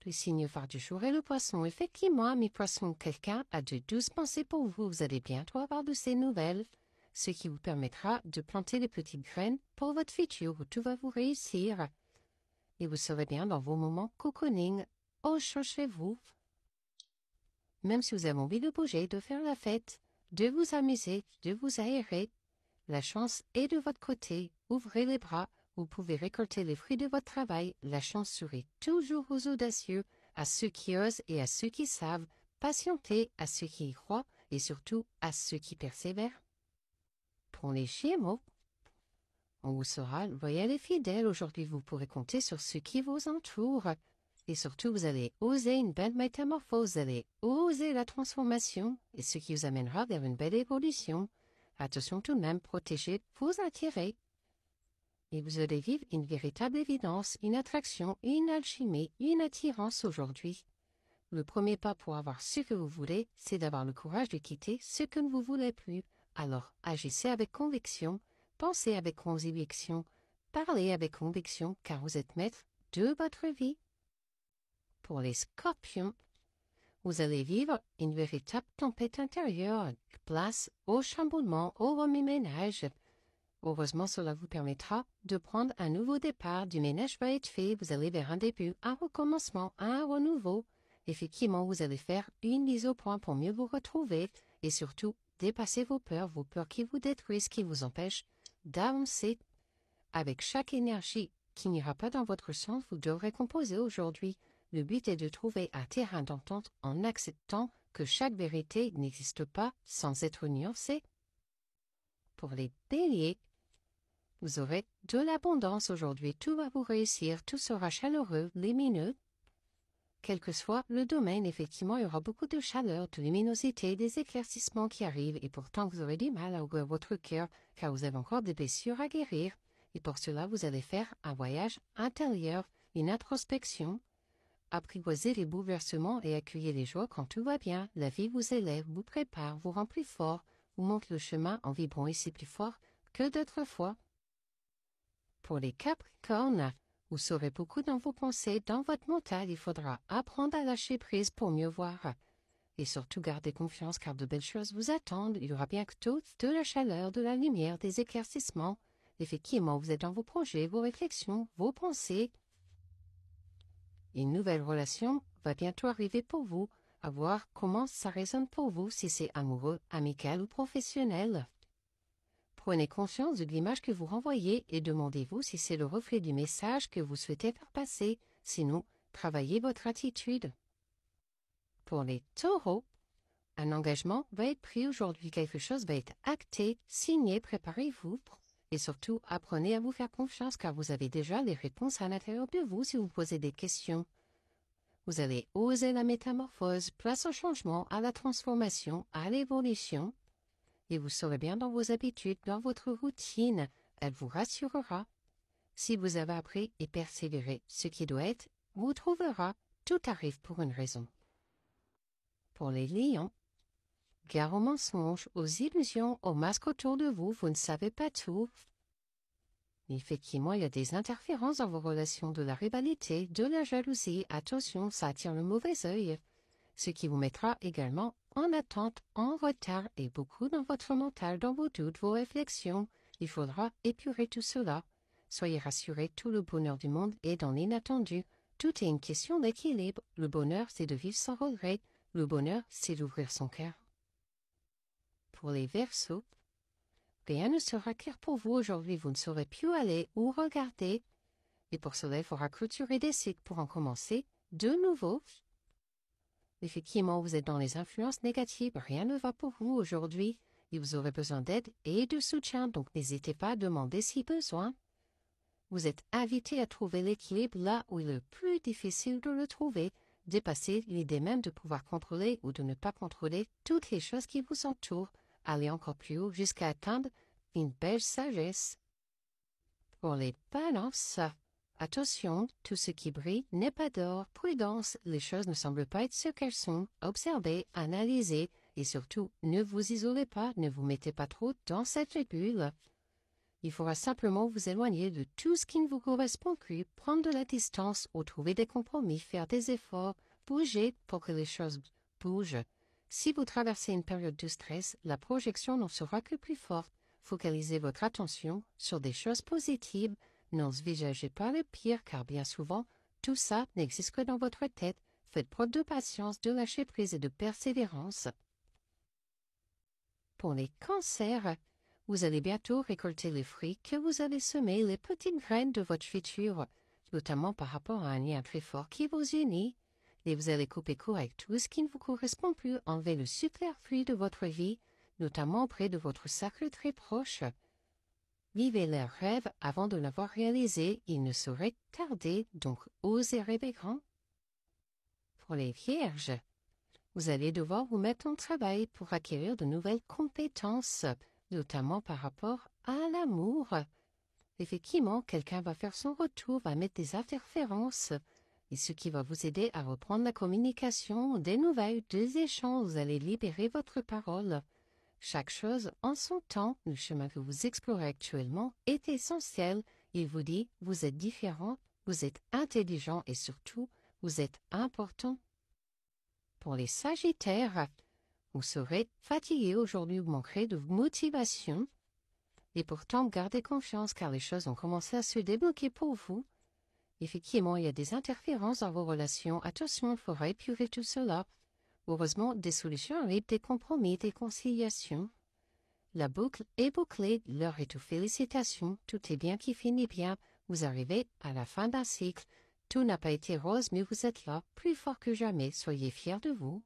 Le signe phare du jour est le poisson. Effectivement, mes poissons, quelqu'un a de douces pensées pour vous. Vous allez bientôt avoir de ces nouvelles, ce qui vous permettra de planter des petites graines pour votre futur où tout va vous réussir. Et vous serez bien dans vos moments cocooning au chaud chez vous. Même si vous avez envie de bouger, de faire la fête, de vous amuser, de vous aérer, la chance est de votre côté. Ouvrez les bras. Vous pouvez récolter les fruits de votre travail. La chance sourit toujours aux audacieux, à ceux qui osent et à ceux qui savent, patienter à ceux qui y croient et surtout à ceux qui persévèrent. Pour les Gémeaux, on vous sera loyal et fidèle. Aujourd'hui, vous pourrez compter sur ceux qui vous entourent. Et surtout, vous allez oser une belle métamorphose, vous allez oser la transformation et ce qui vous amènera vers une belle évolution. Attention tout de même, protégez vos intérêts. Et vous allez vivre une véritable évidence, une attraction, une alchimie, une attirance aujourd'hui. Le premier pas pour avoir ce que vous voulez, c'est d'avoir le courage de quitter ce que vous ne voulez plus. Alors, agissez avec conviction, pensez avec conviction, parlez avec conviction, car vous êtes maître de votre vie. Pour les Scorpions, vous allez vivre une véritable tempête intérieure, place au chamboulement, au remue-ménage. Heureusement, cela vous permettra de prendre un nouveau départ. Du ménage va être fait. Vous allez vers un début, un recommencement, un renouveau. Effectivement, vous allez faire une mise au point pour mieux vous retrouver et surtout dépasser vos peurs qui vous détruisent, qui vous empêchent d'avancer. Avec chaque énergie qui n'ira pas dans votre sens, vous devrez composer aujourd'hui. Le but est de trouver un terrain d'entente en acceptant que chaque vérité n'existe pas sans être nuancée. Pour les béliers, vous aurez de l'abondance aujourd'hui, tout va vous réussir, tout sera chaleureux, lumineux. Quel que soit le domaine, effectivement, il y aura beaucoup de chaleur, de luminosité, des éclaircissements qui arrivent et pourtant vous aurez du mal à ouvrir votre cœur car vous avez encore des blessures à guérir. Et pour cela, vous allez faire un voyage intérieur, une introspection. Apprivoisez les bouleversements et accueillez les joies quand tout va bien. La vie vous élève, vous prépare, vous rend plus fort, vous montre le chemin en vibrant ici plus fort que d'autres fois. Pour les Capricornes, vous saurez beaucoup dans vos pensées, dans votre mental. Il faudra apprendre à lâcher prise pour mieux voir. Et surtout garder confiance car de belles choses vous attendent. Il y aura bientôt de la chaleur, de la lumière, des éclaircissements. Effectivement, vous êtes dans vos projets, vos réflexions, vos pensées. Une nouvelle relation va bientôt arriver pour vous. À voir comment ça résonne pour vous, si c'est amoureux, amical ou professionnel. Prenez conscience de l'image que vous renvoyez et demandez-vous si c'est le reflet du message que vous souhaitez faire passer. Sinon, travaillez votre attitude. Pour les taureaux, un engagement va être pris aujourd'hui. Quelque chose va être acté, signé, préparez-vous. Et surtout, apprenez à vous faire confiance car vous avez déjà les réponses à l'intérieur de vous si vous posez des questions. Vous allez oser la métamorphose, place au changement, à la transformation, à l'évolution. Et vous serez bien dans vos habitudes, dans votre routine. Elle vous rassurera. Si vous avez appris et persévéré ce qui doit être, vous trouvera. Tout arrive pour une raison. Pour les lions, gare aux mensonges, aux illusions, aux masques autour de vous, vous ne savez pas tout. Effectivement, il y a des interférences dans vos relations, de la rivalité, de la jalousie. Attention, ça attire le mauvais œil. Ce qui vous mettra également en attente, en retard et beaucoup dans votre mental, dans vos doutes, vos réflexions. Il faudra épurer tout cela. Soyez rassurés, tout le bonheur du monde est dans l'inattendu. Tout est une question d'équilibre. Le bonheur, c'est de vivre sans regret. Le bonheur, c'est d'ouvrir son cœur. Pour les Verseaux, rien ne sera clair pour vous aujourd'hui. Vous ne saurez plus où aller ou regarder. Et pour cela, il faudra clôturer des cycles pour en commencer de nouveau. Effectivement, vous êtes dans les influences négatives, rien ne va pour vous aujourd'hui et vous aurez besoin d'aide et de soutien, donc n'hésitez pas à demander si besoin. Vous êtes invité à trouver l'équilibre là où il est le plus difficile de le trouver, dépasser l'idée même de pouvoir contrôler ou de ne pas contrôler toutes les choses qui vous entourent, aller encore plus haut jusqu'à atteindre une belle sagesse. Pour les balances, attention, tout ce qui brille n'est pas d'or. Prudence, les choses ne semblent pas être ce qu'elles sont. Observez, analysez et surtout, ne vous isolez pas, ne vous mettez pas trop dans cette bulle. Il faudra simplement vous éloigner de tout ce qui ne vous correspond plus, prendre de la distance ou trouver des compromis, faire des efforts, bouger pour que les choses bougent. Si vous traversez une période de stress, la projection n'en sera que plus forte. Focalisez votre attention sur des choses positives. N'envisagez pas le pire car bien souvent, tout ça n'existe que dans votre tête. Faites preuve de patience, de lâcher prise et de persévérance. Pour les cancers, vous allez bientôt récolter les fruits que vous avez semés, les petites graines de votre futur, notamment par rapport à un lien très fort qui vous unit. Et vous allez couper court avec tout ce qui ne vous correspond plus, enlever le superflu de votre vie, notamment auprès de votre cercle très proche. Vivez leurs rêves avant de l'avoir réalisé, il ne saurait tarder, donc osez rêver grand. Pour les vierges, vous allez devoir vous mettre en travail pour acquérir de nouvelles compétences, notamment par rapport à l'amour. Effectivement, quelqu'un va faire son retour, va mettre des interférences, et ce qui va vous aider à reprendre la communication, des nouvelles, des échanges, vous allez libérer votre parole. Chaque chose en son temps, le chemin que vous explorez actuellement est essentiel. Il vous dit, vous êtes différent, vous êtes intelligent et surtout, vous êtes important. Pour les sagittaires, vous serez fatigué aujourd'hui, vous manquerez de motivation. Et pourtant, gardez confiance car les choses ont commencé à se débloquer pour vous. Effectivement, il y a des interférences dans vos relations. Attention, il faudra épurer tout cela. Heureusement, des solutions arrivent, des compromis, des conciliations. La boucle est bouclée, l'heure est aux félicitations. Tout est bien qui finit bien. Vous arrivez à la fin d'un cycle. Tout n'a pas été rose, mais vous êtes là, plus fort que jamais. Soyez fiers de vous.